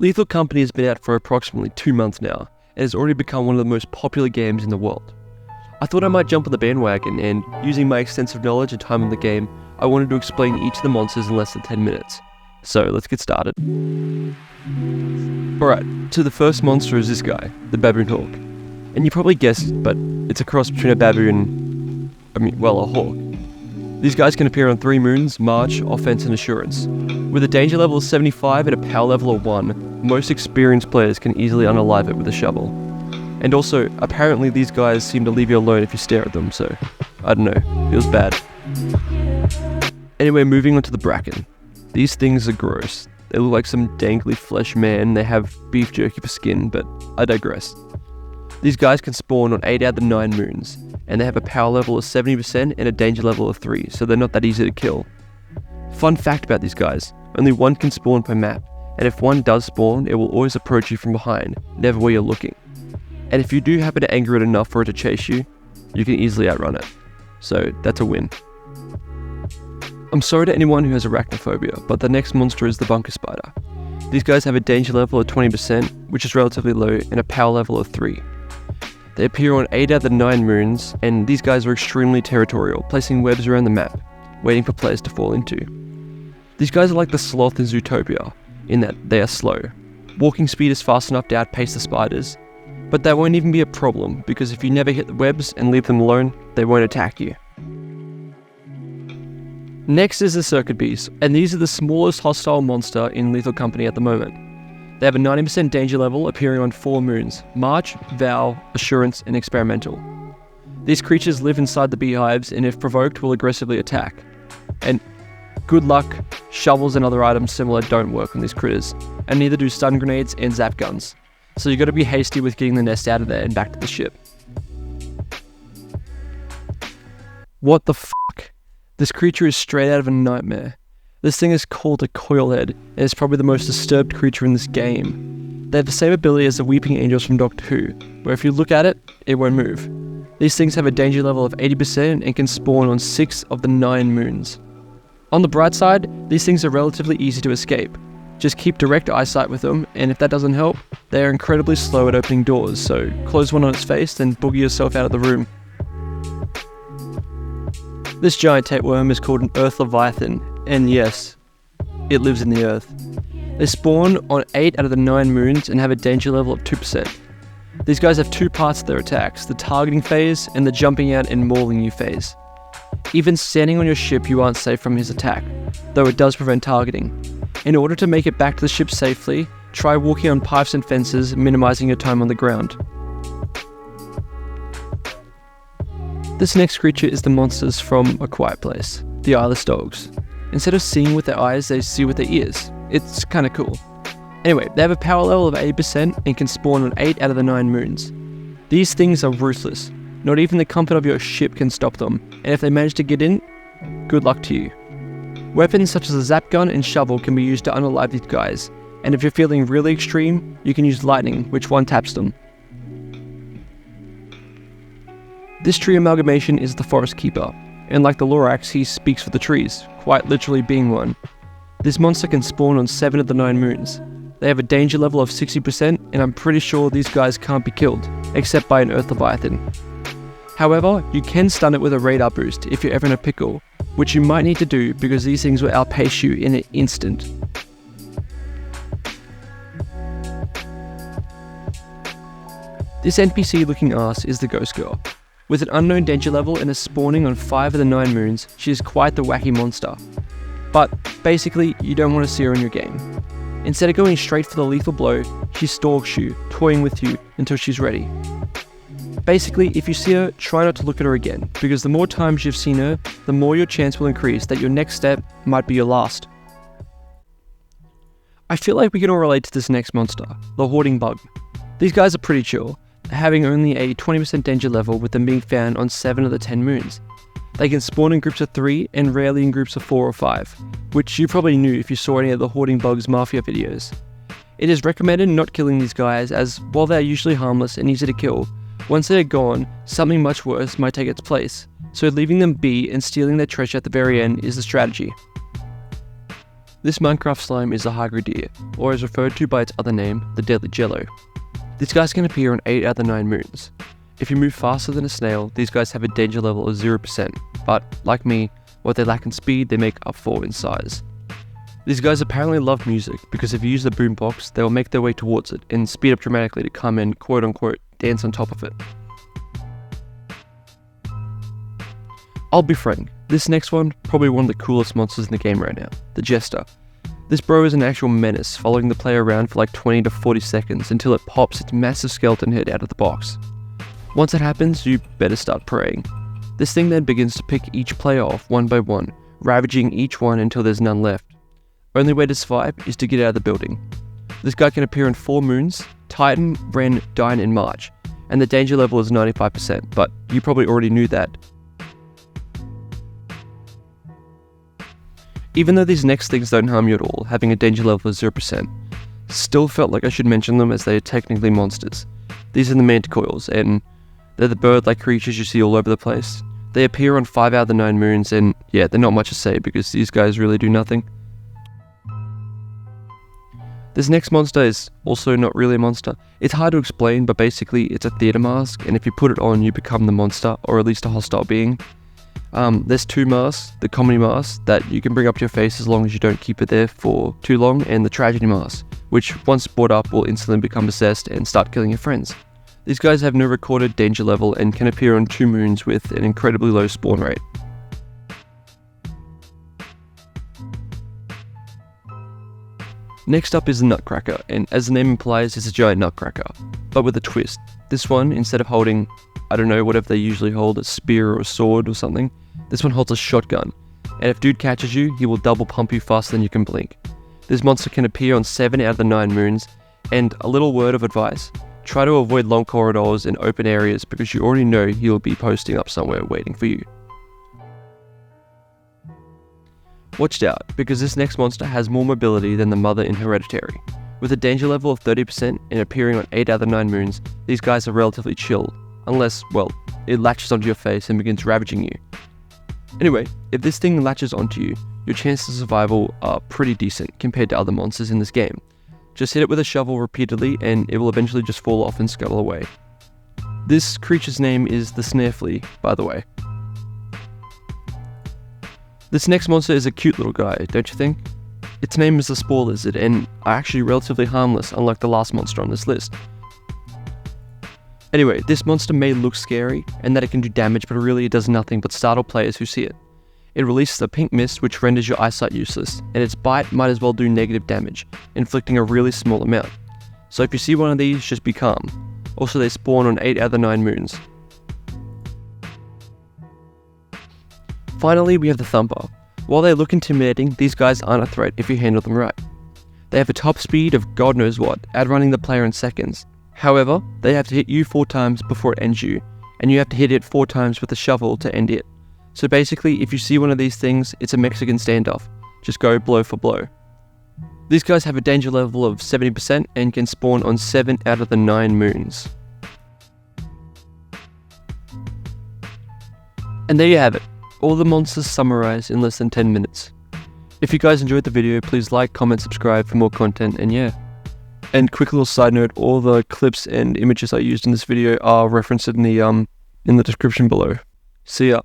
Lethal Company has been out for approximately 2 months now, and has already become one of the most popular games in the world. I thought I might jump on the bandwagon, and using my extensive knowledge and time on the game, I wanted to explain each of the monsters in less than 10 minutes. So let's get started. Alright, so the first monster is this guy, the Baboon Hawk. And you probably guessed, but it's a cross between a baboon and, a hawk. These guys can appear on 3 moons, March, Offense and Assurance. With a danger level of 75 and a power level of 1, most experienced players can easily unalive it with a shovel. And also, apparently these guys seem to leave you alone if you stare at them, so, I don't know, feels bad. Anyway, moving on to the Bracken. These things are gross. They look like some dangly flesh man, they have beef jerky for skin, but I digress. These guys can spawn on 8 out of the 9 moons, and they have a power level of 70% and a danger level of 3, so they're not that easy to kill. Fun fact about these guys, only one can spawn per map, and if one does spawn, it will always approach you from behind, never where you're looking. And if you do happen to anger it enough for it to chase you, you can easily outrun it. So that's a win. I'm sorry to anyone who has arachnophobia, but the next monster is the Bunker Spider. These guys have a danger level of 20%, which is relatively low, and a power level of 3. They appear on 8 out of the 9 moons, and these guys are extremely territorial, placing webs around the map, waiting for players to fall into. These guys are like the sloth in Zootopia, in that they are slow. Walking speed is fast enough to outpace the spiders, but that won't even be a problem, because if you never hit the webs and leave them alone, they won't attack you. Next is the Circuit Beast, and these are the smallest hostile monster in Lethal Company at the moment. They have a 90% danger level, appearing on 4 moons, March, Vow, Assurance, and Experimental. These creatures live inside the beehives, and if provoked, will aggressively attack. And good luck, shovels and other items similar don't work on these critters, and neither do stun grenades and zap guns. So you gotta be hasty with getting the nest out of there and back to the ship. What the fuck? This creature is straight out of a nightmare. This thing is called a Coilhead, and is probably the most disturbed creature in this game. They have the same ability as the Weeping Angels from Doctor Who, where if you look at it, it won't move. These things have a danger level of 80% and can spawn on 6 of the 9 moons. On the bright side, these things are relatively easy to escape. Just keep direct eyesight with them, and if that doesn't help, they are incredibly slow at opening doors, so close one on its face, then boogie yourself out of the room. This giant tapeworm is called an Earth Leviathan, and yes, it lives in the earth. They spawn on 8 out of the 9 moons and have a danger level of 2%. These guys have 2 parts to their attacks, the targeting phase and the jumping out and mauling you phase. Even standing on your ship you aren't safe from his attack, though it does prevent targeting. In order to make it back to the ship safely, try walking on pipes and fences, minimizing your time on the ground. This next creature is the monsters from A Quiet Place, the Eyeless Dogs. Instead of seeing with their eyes, they see with their ears. It's kinda cool. Anyway, they have a power level of 80% and can spawn on 8 out of the 9 moons. These things are ruthless. Not even the comfort of your ship can stop them, and if they manage to get in, good luck to you. Weapons such as a zap gun and shovel can be used to unalive these guys, and if you're feeling really extreme, you can use lightning, which one taps them. This tree amalgamation is the Forest Keeper, and like the Lorax, he speaks for the trees, quite literally being one. This monster can spawn on 7 of the 9 moons. They have a danger level of 60%, and I'm pretty sure these guys can't be killed, except by an Earth Leviathan. However, you can stun it with a radar boost if you're ever in a pickle, which you might need to do because these things will outpace you in an instant. This NPC looking ass is the Ghost Girl. With an unknown danger level and a spawning on 5 of the 9 moons, she is quite the wacky monster. But basically, you don't want to see her in your game. Instead of going straight for the lethal blow, she stalks you, toying with you until she's ready. Basically, if you see her, try not to look at her again, because the more times you've seen her, the more your chance will increase that your next step might be your last. I feel like we can all relate to this next monster, the Hoarding Bug. These guys are pretty chill, having only a 20% danger level with them being found on 7 of the 10 moons. They can spawn in groups of 3 and rarely in groups of 4 or 5, which you probably knew if you saw any of the Hoarding Bug's Mafia videos. It is recommended not killing these guys as, while they are usually harmless and easy to kill, once they are gone, something much worse might take its place, so leaving them be and stealing their treasure at the very end is the strategy. This Minecraft slime is the Hagridir, or as referred to by its other name, the Deadly Jello. These guys can appear on 8 out of the 9 moons. If you move faster than a snail, these guys have a danger level of 0%, but like me, what they lack in speed they make up for in size. These guys apparently love music because if you use the boombox, they will make their way towards it and speed up dramatically to come and quote unquote dance on top of it. I'll be frank, this next one, probably one of the coolest monsters in the game right now, the Jester. This bro is an actual menace, following the player around for like 20 to 40 seconds until it pops its massive skeleton head out of the box. Once it happens, you better start praying. This thing then begins to pick each player off one by one, ravaging each one until there's none left. Only way to survive is to get out of the building. This guy can appear on 4 moons, Titan, Ren, Dine and March, and the danger level is 95%, but you probably already knew that. Even though these next things don't harm you at all, having a danger level of 0%, still felt like I should mention them as they are technically monsters. These are the manticoils, and they're the bird-like creatures you see all over the place. They appear on 5 out of the 9 moons, and yeah, they're not much to say because these guys really do nothing. This next monster is also not really a monster. It's hard to explain, but basically it's a theater mask, and if you put it on, you become the monster, or at least a hostile being. There's 2 masks, the comedy mask that you can bring up to your face as long as you don't keep it there for too long, and the tragedy mask, which once brought up will instantly become possessed and start killing your friends. These guys have no recorded danger level and can appear on 2 moons with an incredibly low spawn rate. Next up is the Nutcracker, and as the name implies, it's a giant nutcracker, but with a twist. This one, instead of holding, I don't know, whatever they usually hold, a spear or a sword or something, this one holds a shotgun, and if dude catches you, he will double pump you faster than you can blink. This monster can appear on 7 out of the 9 moons, and a little word of advice, try to avoid long corridors and open areas because you already know he will be posting up somewhere waiting for you. Watch out, because this next monster has more mobility than the mother in Hereditary. With a danger level of 30% and appearing on 8 out of the 9 moons, these guys are relatively chill, unless, well, it latches onto your face and begins ravaging you. Anyway, if this thing latches onto you, your chances of survival are pretty decent compared to other monsters in this game. Just hit it with a shovel repeatedly and it will eventually just fall off and scuttle away. This creature's name is the Snare Flea, by the way. This next monster is a cute little guy, don't you think? Its name is the Spore Lizard and are actually relatively harmless, unlike the last monster on this list. Anyway, this monster may look scary and that it can do damage, but really it does nothing but startle players who see it. It releases a pink mist which renders your eyesight useless, and its bite might as well do negative damage, inflicting a really small amount. So if you see one of these, just be calm. Also, they spawn on 8 out of the 9 moons. Finally, we have the Thumper. While they look intimidating, these guys aren't a threat if you handle them right. They have a top speed of God knows what, outrunning the player in seconds. However, they have to hit you 4 times before it ends you, and you have to hit it 4 times with a shovel to end it. So basically, if you see one of these things, it's a Mexican standoff. Just go blow for blow. These guys have a danger level of 70% and can spawn on 7 out of the 9 moons. And there you have it. All the monsters summarized in less than 10 minutes. If you guys enjoyed the video, please like, comment, subscribe for more content, and yeah. And quick little side note, all the clips and images I used in this video are referenced in the description below. See ya.